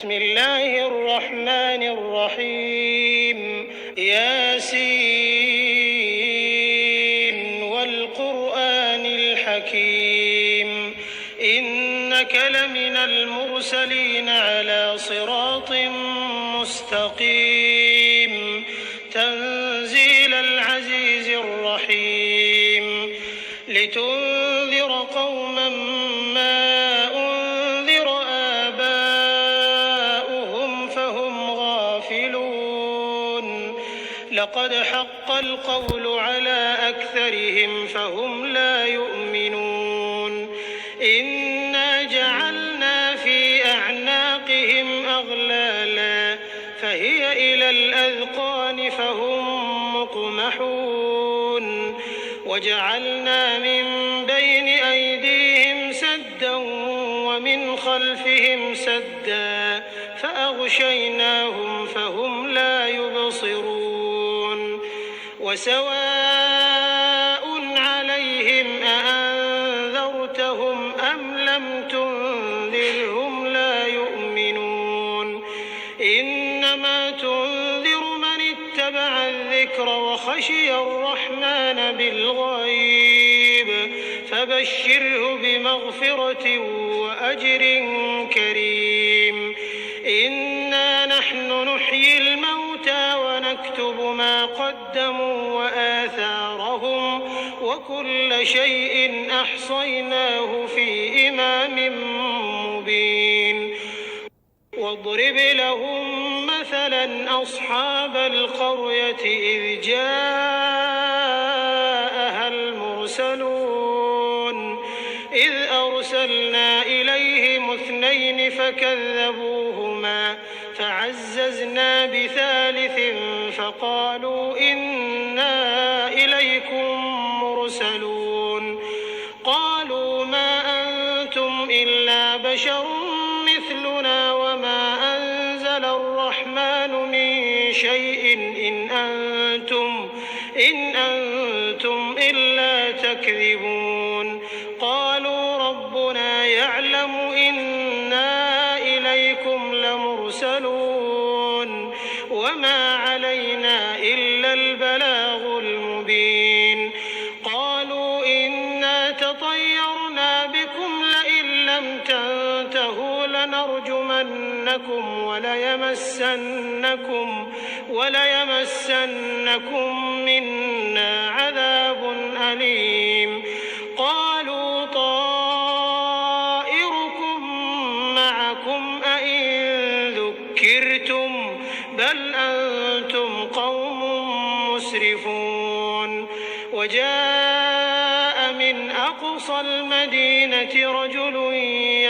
بسم الله الرحمن الرحيم ياسين والقرآن الحكيم إنك لمن المرسلين على صراط مستقيم تنزيل العزيز الرحيم لتنذر قوما ما أنذر آباؤهم فهم غافلون لقد حق القول على أكثرهم فهم لا يؤمنون إنا جعلنا في أعناقهم أغلالا فهي إلى الأذقان فهم مقمحون وجعلنا من بين أيديهم سدا ومن خلفهم سدا فأغشيناهم فهم لا يبصرون وسواء عليهم أأنذرتهم أم لم تنذرهم لا يؤمنون إنما تنذر من اتبع الذكر وخشي الرحمن بالغيب فبشره بمغفرة وأجر كريم إنا نحن نحيي الموتى ونكتب ما قدموا وآثارهم وكل شيء أحصيناه في إمام مبين واضرب لهم مثلا أصحاب القرية إذ جاءها المرسلون إذ أرسلنا إليهم اثنين فكذبوهما فعززنا بثالث فقالوا إنا إليكم مرسلون قالوا ما أنتم إلا بشر مثلنا وما أنزل الرحمن من شيء إن أنتم إلا تكذبون قالوا ربنا يعلم إنا إليكم لمرسلون وما علينا إلا البلاغ المبين قالوا إنا تطيرنا بكم لئن لم تنتهوا لنرجمنكم وليمسنكم منا عذاب أليم قالوا طائركم معكم أئن ذكرتم بل أنتم قوم مسرفون وجاء من أقصى المدينة رجل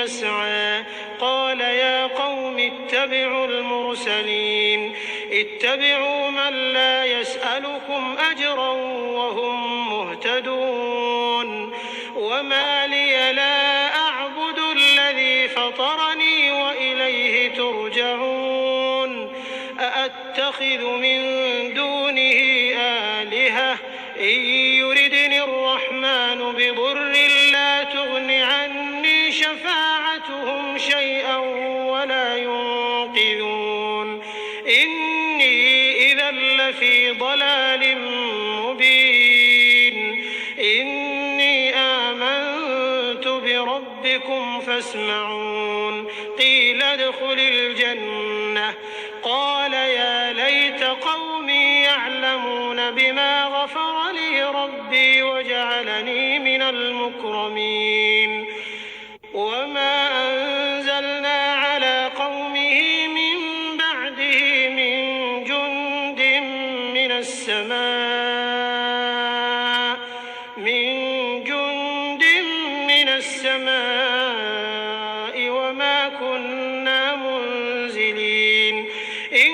يسعى قال يا قوم اتبعوا المرسلين اتبعوا من لا يسألكم أجرا وهم مهتدون وما لي لا أعبد الذي فطرني وإليه ترجعون أأتخذ من دونه آلهة إن يردني الرحمن بضر لا تغن عني شفاعتهم شيئا ولا ينقذون إني إذا لفي ضلال مبين إني آمنت بربكم فاسمعون قيل ادخل الجنة قال يا ليت قومي يعلمون بما غفر لي ربي وجعلني من المكرمين وما أنزلنا على قومه من بعده من جند من السماء وما كنا منزلين إن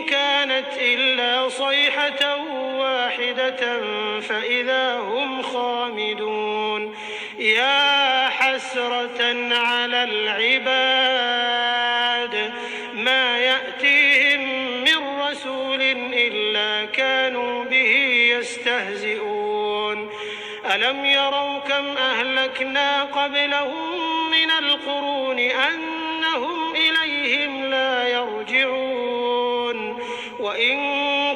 كانت إلا صيحة واحدة فإذا هم خامدون يا حسرة على العباد ما يأتيهم من رسول إلا كانوا به يستهزئون ألم يروا كم أهلكنا قبلهم من القرون أنهم إليهم لا وإن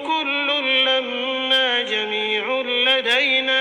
كل لما جميع لدينا